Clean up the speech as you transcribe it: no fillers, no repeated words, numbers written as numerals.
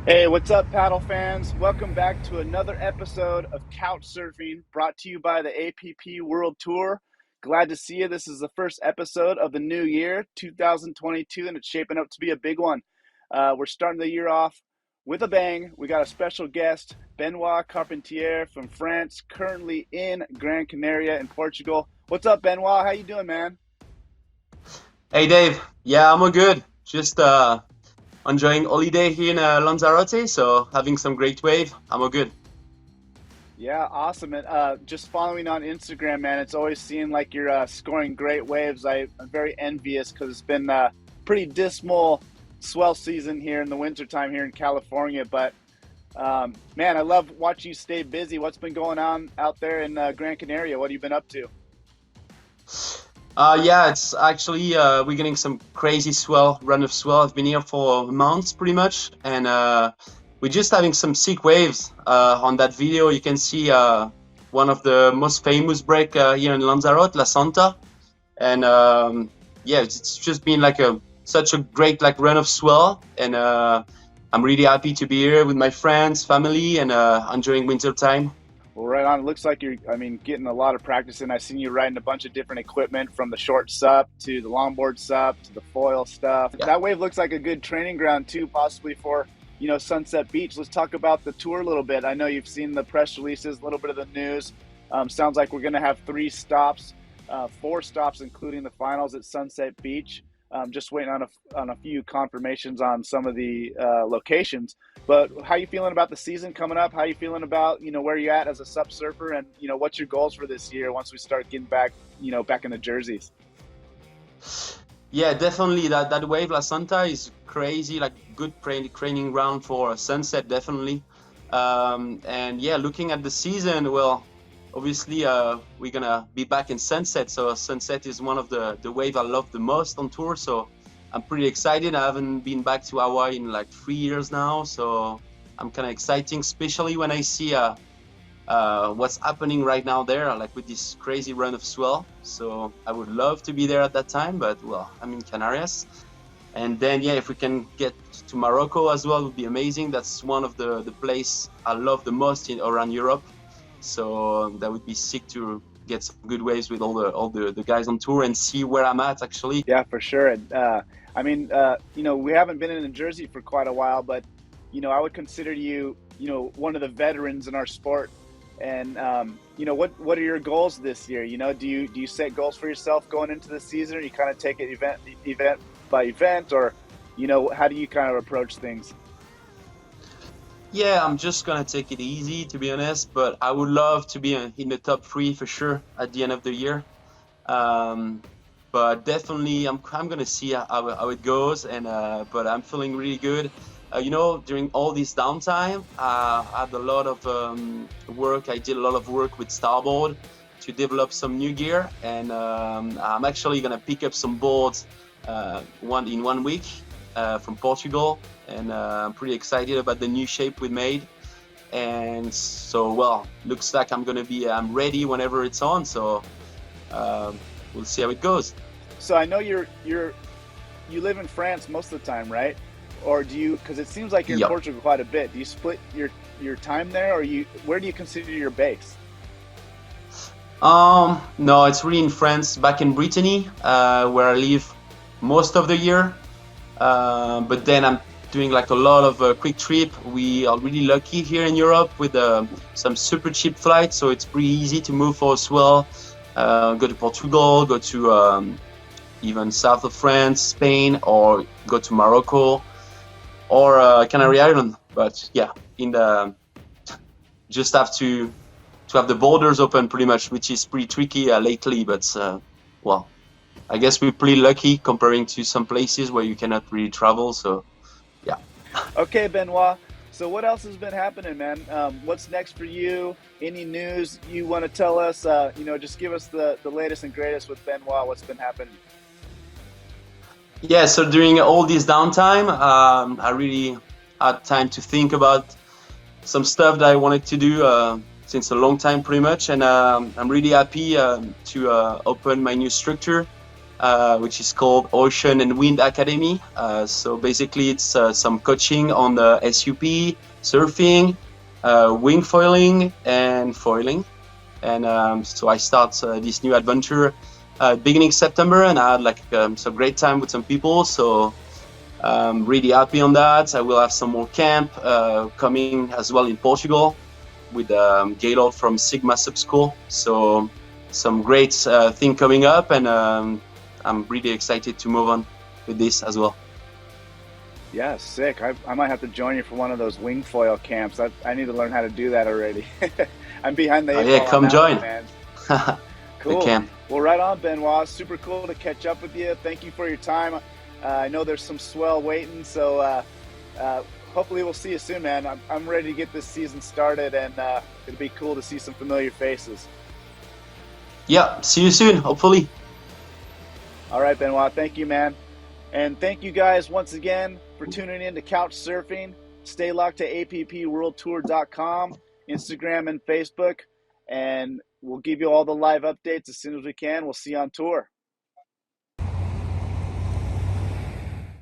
Hey, what's up, paddle fans? Welcome back to another episode of Couch Surfing brought to you by the APP World Tour. Glad to see you. This is the first episode of the new year, 2022, and it's shaping up to be a big one. We're starting the year off with a bang. We got a special guest, Benoit Carpentier from France, currently in Gran Canaria in Portugal. What's up, Benoit? How you doing, man? Hey Dave, yeah, I'm all good. Just enjoying holiday here in Lanzarote, so having some great wave. I'm all good. Yeah, awesome. And just following on Instagram, man, it's always seeing like you're scoring great waves. I'm very envious because it's been pretty dismal swell season here in the wintertime here in California. But man, I love watching you stay busy. What's been going on out there in Gran Canaria? What have you been up to? Yeah, it's actually we're getting some crazy swell, run of swell. I've been here for months pretty much, and we're just having some sick waves. On that video, you can see one of the most famous break here in Lanzarote, La Santa, and yeah, it's just been like a such a great like run of swell, and I'm really happy to be here with my friends, family, and enjoying winter time. Well, right on. It looks like you're getting a lot of practice in. I've seen you riding a bunch of different equipment from the short SUP to the longboard SUP to the foil stuff. Yeah. That wave looks like a good training ground too, possibly for, Sunset Beach. Let's talk about the tour a little bit. I know you've seen the press releases, a little bit of the news. Sounds like we're going to have four stops, including the finals at Sunset Beach. Just waiting on a few confirmations on some of the locations. But how you feeling about the season coming up? How you feeling about where you at as a SUP surfer, and what's your goals for this year once we start getting back back in the jerseys? Yeah, definitely. That wave La Santa is crazy, like good training ground for Sunset, definitely. And yeah, looking at the season, well, obviously we're gonna be back in Sunset. So Sunset is one of the wave I love the most on tour. So I'm pretty excited. I haven't been back to Hawaii in like 3 years now, so I'm kind of exciting, especially when I see what's happening right now there, like with this crazy run of swell. So I would love to be there at that time, but well, I'm in Canarias. And then, yeah, if we can get to Morocco as well, it would be amazing. That's one of the place I love the most around Europe. So that would be sick to get some good waves with all the guys on tour and see where I'm at actually. Yeah, for sure. And we haven't been in Jersey for quite a while, but I would consider you, one of the veterans in our sport. And what are your goals this year? Do you set goals for yourself going into the season, or you kind of take it event by event, or how do you kind of approach things? Yeah, I'm just gonna take it easy to be honest, but I would love to be in the top three for sure at the end of the year. Um, but definitely, I'm gonna see how it goes, and but I'm feeling really good. During all this downtime, I had a lot of work. I did a lot of work with Starboard to develop some new gear, and I'm actually gonna pick up some boards one week from Portugal, and I'm pretty excited about the new shape we made. And so, well, looks like I'm ready whenever it's on. So we'll see how it goes. So I know you live in France most of the time, right? Or do you? Because it seems like you're in Yep. Portugal quite a bit. Do you split your time there, or where do you consider your base? No, it's really in France, back in Brittany, where I live most of the year. But then I'm doing like a lot of quick trip. We are really lucky here in Europe with some super cheap flights, so it's pretty easy to move for as well. Go to Portugal, go to even south of France, Spain, or go to Morocco or Canary Island. But yeah, in the just have to have the borders open pretty much, which is pretty tricky lately. But well, I guess we're pretty lucky comparing to some places where you cannot really travel. So yeah. Okay, Benoit. So what else has been happening, man? What's next for you? Any news you want to tell us? Just give us the latest and greatest with Benoit. What's been happening? Yeah, so during all this downtime, I really had time to think about some stuff that I wanted to do since a long time, pretty much. And I'm really happy to open my new structure which is called Ocean and Wind Academy. So basically, it's some coaching on the SUP, surfing, wing foiling, and foiling. And so I start this new adventure beginning September, and I had like some great time with some people. So really happy on that. I will have some more camp coming as well in Portugal with Gaylord from Sigma Sub School. So some great thing coming up, and I'm really excited to move on with this as well. Yeah, sick. I might have to join you for one of those wing foil camps. I need to learn how to do that already. I'm behind the eight Yeah, ball on come that one, join. man. You Cool. can. Well, right on, Benoit. Super cool to catch up with you. Thank you for your time. I know there's some swell waiting, so uh, hopefully we'll see you soon, man. I'm ready to get this season started, and it'll be cool to see some familiar faces. Yeah, see you soon, hopefully. All right, Benoit. Thank you, man. And thank you guys once again for tuning in to Couch Surfing. Stay locked to appworldtour.com, Instagram, and Facebook. And we'll give you all the live updates as soon as we can. We'll see you on tour.